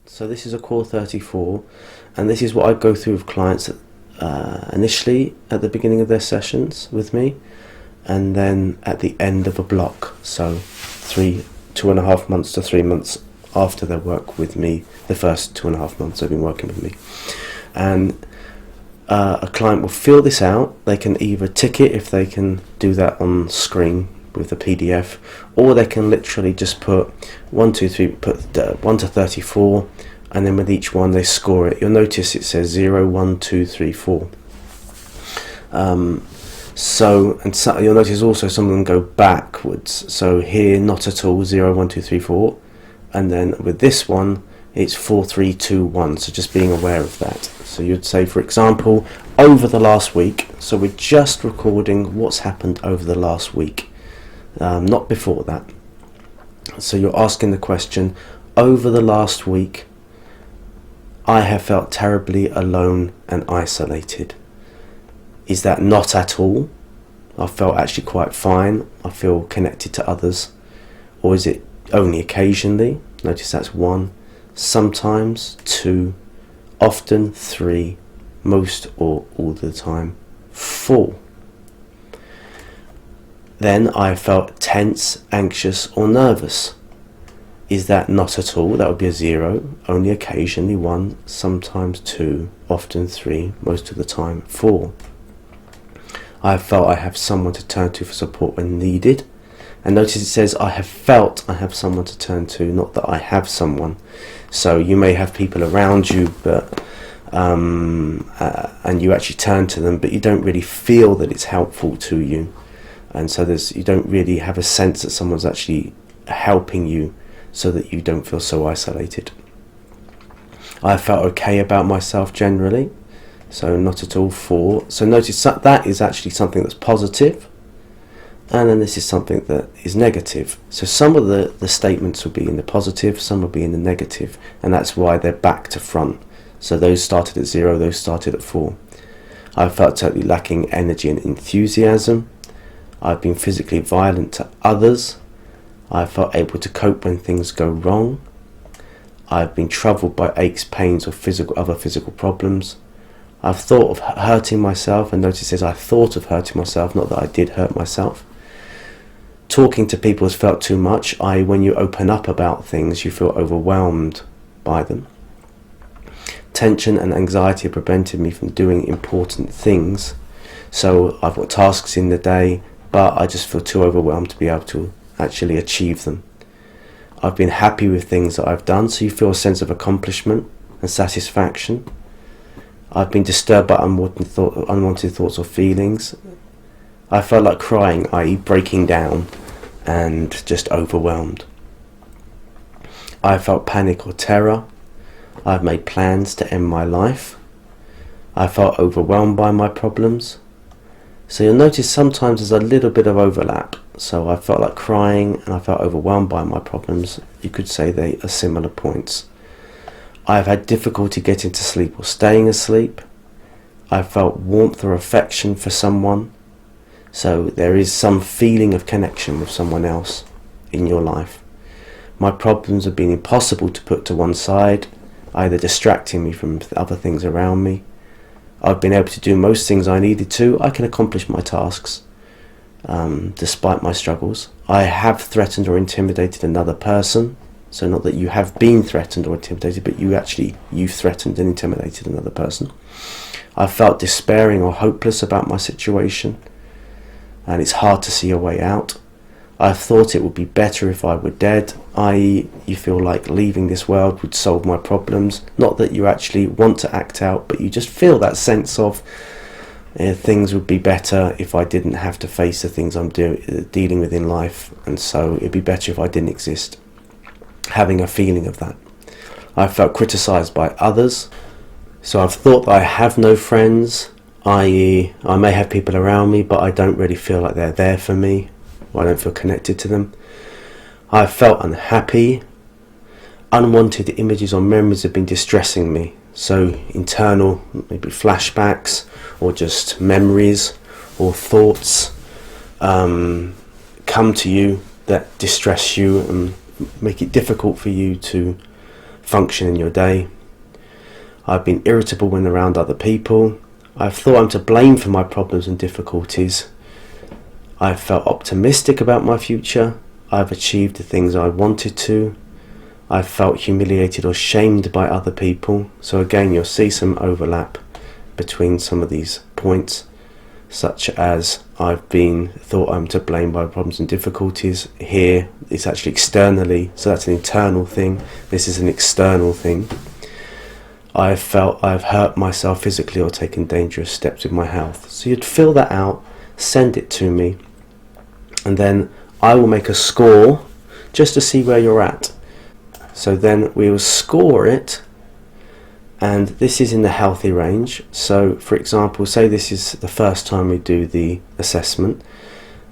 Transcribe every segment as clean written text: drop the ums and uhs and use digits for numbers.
So this is a core 34, and this is what I go through with clients initially at the beginning of their sessions with me, and then at the end of a block, so 2.5 months to 3 months after their work with me, the first 2.5 months they've been working with me. And a client will fill this out. They can either tick it if they can do that on screen with the PDF, or they can literally just put 1, 2, 3, put 1 to 34, and then with each one they score it. You'll notice it says 0, 1, 2, 3, 4. So you'll notice also some of them go backwards. So here, not at all, 0, 1, 2, 3, 4, and then with this one it's 4, 3, 2, 1. So just being aware of that. So you'd say, for example, over the last week. So we're just recording what's happened over the last week. Not before that. So you're asking the question, over the last week I have felt terribly alone and isolated. Is that not at all? I felt actually quite fine. I feel connected to others. Or is it only occasionally? Notice that's 1. Sometimes 2. Often 3. Most or all the time 4. Then I felt tense, anxious or nervous. Is that not at all? That would be a 0. Only occasionally 1, sometimes 2, often 3, most of the time 4. I have felt I have someone to turn to for support when needed. And notice it says I have felt I have someone to turn to, not that I have someone. So you may have people around you, but and you actually turn to them, but you don't really feel that it's helpful to you. And so you don't really have a sense that someone's actually helping you, so that you don't feel so isolated. I felt okay about myself generally, so not at all 4. So notice that is actually something that's positive, and then this is something that is negative. So some of the statements will be in the positive, some will be in the negative, and that's why they're back to front. So those started at 0, those started at 4. I felt totally lacking energy and enthusiasm. I've been physically violent to others. I felt able to cope when things go wrong. I've been troubled by aches, pains or other physical problems. I've thought of hurting myself, and notice it says I thought of hurting myself, not that I did hurt myself. Talking to people has felt too much, i.e. when you open up about things you feel overwhelmed by them. Tension and anxiety have prevented me from doing important things. So I've got tasks in the day, but I just feel too overwhelmed to be able to actually achieve them. I've been happy with things that I've done, so you feel a sense of accomplishment and satisfaction. I've been disturbed by unwanted thoughts or feelings. I felt like crying, i.e. breaking down and just overwhelmed. I felt panic or terror. I've made plans to end my life. I felt overwhelmed by my problems. So you'll notice sometimes there's a little bit of overlap. So I felt like crying and I felt overwhelmed by my problems. You could say they are similar points. I've had difficulty getting to sleep or staying asleep. I felt warmth or affection for someone. So there is some feeling of connection with someone else in your life. My problems have been impossible to put to one side, either distracting me from other things around me. I've been able to do most things I needed to. I can accomplish my tasks despite my struggles. I have threatened or intimidated another person. So not that you have been threatened or intimidated, but you've threatened and intimidated another person. I felt despairing or hopeless about my situation, and it's hard to see a way out. I thought it would be better if I were dead, i.e. you feel like leaving this world would solve my problems. Not that you actually want to act out, but you just feel that sense of things would be better if I didn't have to face the things I'm dealing with in life, and so it'd be better if I didn't exist. Having a feeling of that. I felt criticised by others, so I've thought that I have no friends, i.e. I may have people around me, but I don't really feel like they're there for me. I don't feel connected to them. I felt unhappy. Unwanted images or memories have been distressing me. So internal, maybe flashbacks, or just memories or thoughts come to you that distress you and make it difficult for you to function in your day. I've been irritable when around other people. I've thought I'm to blame for my problems and difficulties. I've felt optimistic about my future. I've achieved the things I wanted to. I've felt humiliated or shamed by other people. So again, you'll see some overlap between some of these points, such as I've been thought I'm to blame by problems and difficulties. Here, it's actually externally, so that's an internal thing. This is an external thing. I've felt I've hurt myself physically or taken dangerous steps with my health. So you'd fill that out, send it to me, and then I will make a score just to see where you're at. So then we will score it, and this is in the healthy range. So for example, say this is the first time we do the assessment,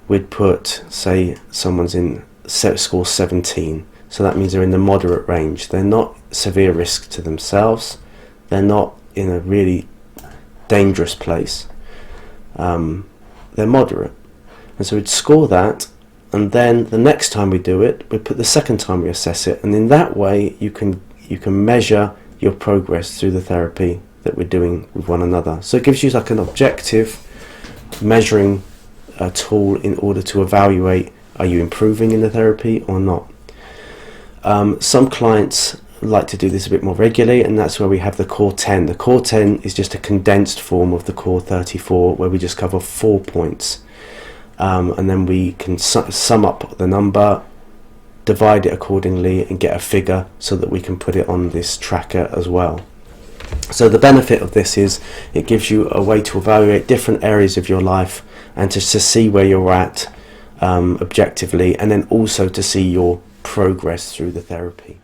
we'd put, say someone's in score 17, so that means they're in the moderate range. They're not severe risk to themselves, they're not in a really dangerous place, they're moderate. And so we'd score that, and then the next time we do it, we put the second time we assess it, and in that way you can measure your progress through the therapy that we're doing with one another. So it gives you like an objective measuring tool in order to evaluate, are you improving in the therapy or not. Some clients like to do this a bit more regularly, and that's where we have the Core 10. The Core 10 is just a condensed form of the Core 34, where we just cover 4 points, and then we can sum up the number, divide it accordingly, and get a figure so that we can put it on this tracker as well. So the benefit of this is it gives you a way to evaluate different areas of your life and to see where you're at objectively, and then also to see your progress through the therapy.